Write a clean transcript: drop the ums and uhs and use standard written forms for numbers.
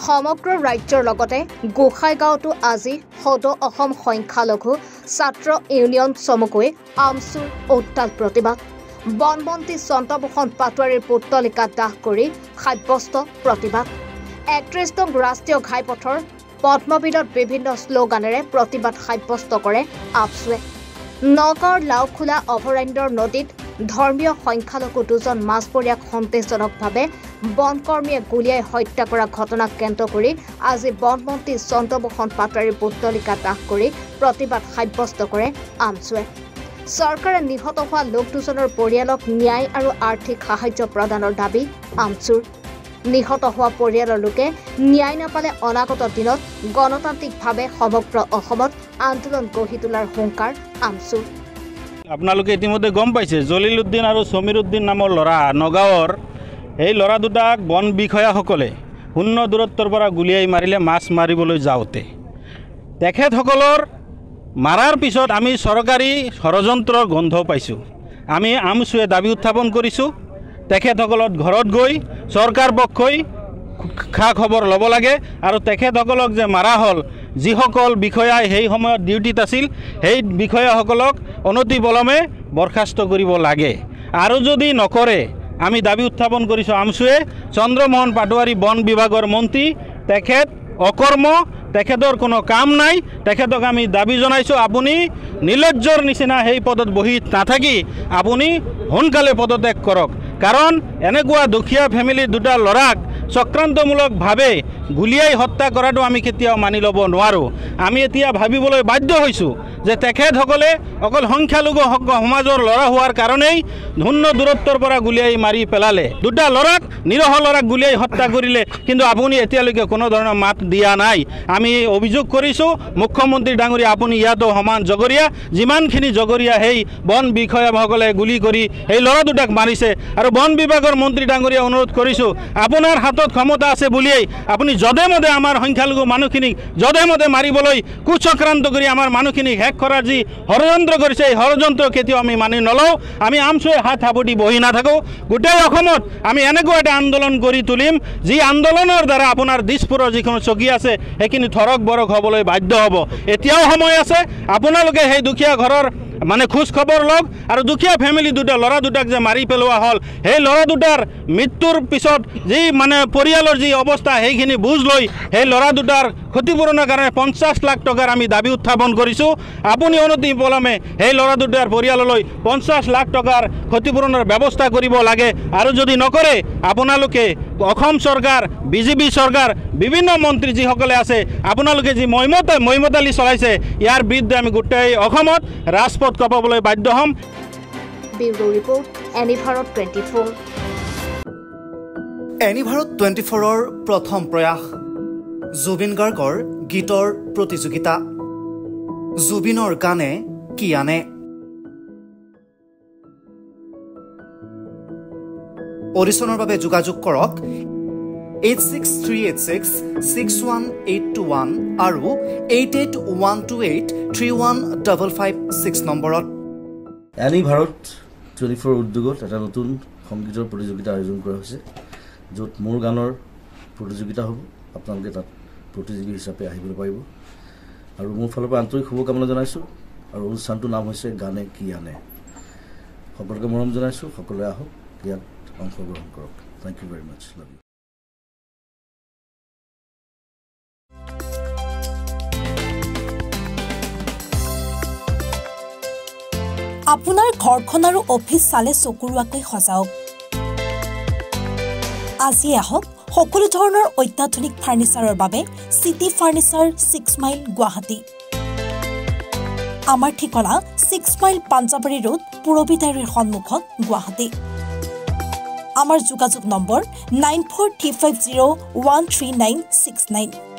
সমগ্ৰ ৰাজ্যৰ লগতে গোসাইগাঁৱতো আজি সদৌ অসম সংখ্যালঘু ছাত্ৰ ইউনিয়ন চমুকৈ আমছুৰ উত্তাল প্ৰতিবাদ বনমন্ত্ৰী চন্দ্ৰমোহন পাটোৱাৰীৰ পুতলিকা দাহ কৰি সাব্যস্ত প্ৰতিবাদ ৩১ নং ৰাষ্ট্ৰীয় ঘাইপথৰ পদ্মবিলত বিভিন্ন শ্লোগানেৰে প্ৰতিবাদ সাব্যস্ত কৰে আপছুৱে নগাঁৱৰ লাওখোলা অভয়াৰণ্যৰ নদীত ধৰ্মীয় সংখ্যালঘু দুজন মাছমৰীয়াক সন্দেহজনকভাৱে বনকৰ্মীয়ে গুলীয়াই হত্যা কৰা ঘটনাক কেন্দ্ৰ কৰি আজি বনমন্ত্ৰী চন্দ্ৰমোহন পাটোৱাৰীৰ পুতলিকা দাহ কৰি প্ৰতিবাদ সাব্যস্ত কৰে আমছুৱে চৰকাৰে নিহত হোৱা লোক দুজনৰ পৰিয়ালক ন্যায় আৰু আৰ্থিক সাহায্য প্ৰদানৰ দাবী আমছুৰ নিহত হোৱা পৰিয়ালৰ লোকে ন্যায় নাপালে অনাগত দিনত গণতান্ত্ৰিকভাৱে সমগ্ৰ অসমত আন্দোলন গঢ়ি তোলাৰ হুংকাৰ আমছুৰ আপোনালোকে ইতিমধ্যে গম পাইছে জলিল উদ্দিন আৰু সমীৰ উদ্দিন নামৰ ল'ৰা নগাঁৱৰ এই ল'ৰা দুটাক বন বিষয়াসকলে শূন্য দূৰত্বৰ পৰা গুলীয়াই মাৰিলে মাছ মাৰিবলৈ যাওঁতে তেখেতসকলৰ মাৰাৰ পিছত আমি চৰকাৰী ষড়যন্ত্ৰৰ গন্ধ পাইছোঁ আমি আমছুৱে দাবী উত্থাপন কৰিছোঁ তেখেতসকলত ঘৰত গৈ চৰকাৰ পক্ষই খা খবৰ ল'ব লাগে আৰু তেখেতসকলক যে মাৰা হ'ল যিসকল বিষয়াই সেই সময়ত ডিউটিত আছিল সেই বিষয়াসকলক অনতিপলমে বৰখাস্ত কৰিব লাগে আৰু যদি নকৰে আমি দাবী উত্থাপন কৰিছোঁ আমছুৱে চন্দ্ৰমোহন পাটোৱাৰী বন বিভাগৰ মন্ত্ৰী তেখেত অকৰ্ম তেখেতৰ কোনো কাম নাই তেখেতক আমি দাবী জনাইছোঁ আপুনি নিৰ্লজ্জৰ নিচিনা সেই পদত বহি নাথাকি আপুনি সোনকালে পদত্যাগ কৰক কাৰণ এনেকুৱা দুখীয়া ফেমিলিৰ দুটা ল'ৰাক চক্ৰান্তমূলকভাৱে গুলীয়াই হত্যা কৰাটো আমি কেতিয়াও মানি ল'ব নোৱাৰোঁ আমি এতিয়া ভাবিবলৈ বাধ্য হৈছোঁ যে তেখেতসকলে অকল সংখ্যালঘু সমাজৰ ল'ৰা হোৱাৰ কাৰণেই শূন্য দূৰত্বৰ পৰা গুলীয়াই মাৰি পেলালে দুটা ল'ৰাক নিৰহ ল'ৰাক গুলীয়াই হত্যা কৰিলে কিন্তু আপুনি এতিয়ালৈকে কোনো ধৰণৰ মাত দিয়া নাই আমি অভিযোগ কৰিছোঁ মুখ্যমন্ত্ৰী ডাঙৰীয়া আপুনি ইয়াতো সমান জগৰীয়া যিমানখিনি জগৰীয়া সেই বন বিষয়াসকলে গুলি কৰি সেই ল'ৰা দুটাক মাৰিছে আৰু বন বিভাগৰ মন্ত্ৰী ডাঙৰীয়া অনুৰোধ কৰিছোঁ আপোনাৰ হাতত ক্ষমতা আছে বুলিয়েই আপুনি যধে মধে আমাৰ সংখ্যালঘু মানুহখিনিক যধে মধে মাৰিবলৈ কুচক্ৰান্ত কৰি আমাৰ মানুহখিনিক শেষ কৰাৰ যি ষড়যন্ত্ৰ কৰিছে এই ষড়যন্ত্ৰ কেতিয়াও আমি মানি নলওঁ আমি আমছুৱে হাত সাবটি বহি নাথাকোঁ গোটেই অসমত আমি এনেকুৱা এটা আন্দোলন কৰি তুলিম যি আন্দোলনৰ দ্বাৰা আপোনাৰ দিছপুৰৰ যিখন চকী আছে সেইখিনি থৰক বৰক হ'বলৈ বাধ্য হ'ব এতিয়াও সময় আছে আপোনালোকে সেই দুখীয়া ঘৰৰ মানে খোজ খবৰ লওক আৰু দুখীয়া ফেমিলি দুটা ল'ৰা দুটাক যে মাৰি পেলোৱা হ'ল সেই ল'ৰা দুটাৰ মৃত্যুৰ পিছত যি মানে পৰিয়ালৰ যি অৱস্থা সেইখিনি বুজ লৈ সেই ল'ৰা দুটাৰ ক্ষতিপূৰণৰ কাৰণে 50 লাখ টকাৰ আমি দাবী উত্থাপন কৰিছোঁ আপুনি অনতিপলমে সেই ল'ৰা দুটাৰ পৰিয়াললৈ 50 লাখ টকাৰ ক্ষতিপূৰণৰ ব্যৱস্থা কৰিব লাগে আৰু যদি নকৰে আপোনালোকে অসম চৰকাৰ বিজেপি চৰকাৰ বিভিন্ন মন্ত্ৰী যিসকলে আছে আপোনালোকে যি মৈমতালি চলাইছে ইয়াৰ বিৰুদ্ধে আমি গোটেই অসমত ৰাজপথ কপাবলৈ বাধ্য হ'ম ব্যুৰো ৰিপৰ্ট এনি ভাৰত 24 এনি ভাৰত 24ৰ প্ৰথম প্ৰয়াস জুবিন গাৰ্গৰ গীতৰ প্ৰতিযোগিতা জুবিনৰ গানে কি আনে অডিশ্যনৰ বাবে যোগাযোগ কৰক 8638661821 আৰু 8812831556 নম্বৰত এনি ভাৰত 24 উদ্যোগত এটা নতুন সংগীতৰ প্ৰতিযোগিতা আয়োজন কৰা হৈছে য'ত মোৰ গানৰ প্ৰতিযোগিতা হ'ব আপোনালোকে তাত প্ৰতিযোগী হিচাপে আহিবলৈ পাৰিব আৰু মোৰ ফালৰ পৰা আন্তৰিক শুভকামনা জনাইছোঁ আৰু অনুষ্ঠানটোৰ নাম হৈছে গানে কি আনে সকলোকে মৰম জনাইছোঁ সকলোৱে আহক ইয়াত অংশগ্ৰহণ কৰক thank you very much love you আপোনাৰ ঘৰখন আৰু অফিচ চালে চকুৰুৱাকৈ সজাওক আজি আহক সকলো ধৰণৰ অত্যাধুনিক ফাৰ্নিচাৰৰ বাবে সিটি ফাৰ্নিচাৰ 6 মাইল গুৱাহাটী আমাৰ ঠিকনা 6 মাইল পাঞ্জাবাৰী ৰোড পুৰবিদাৰীৰ সন্মুখত গুৱাহাটী আমাৰ যোগাযোগ নম্বৰ 9435013969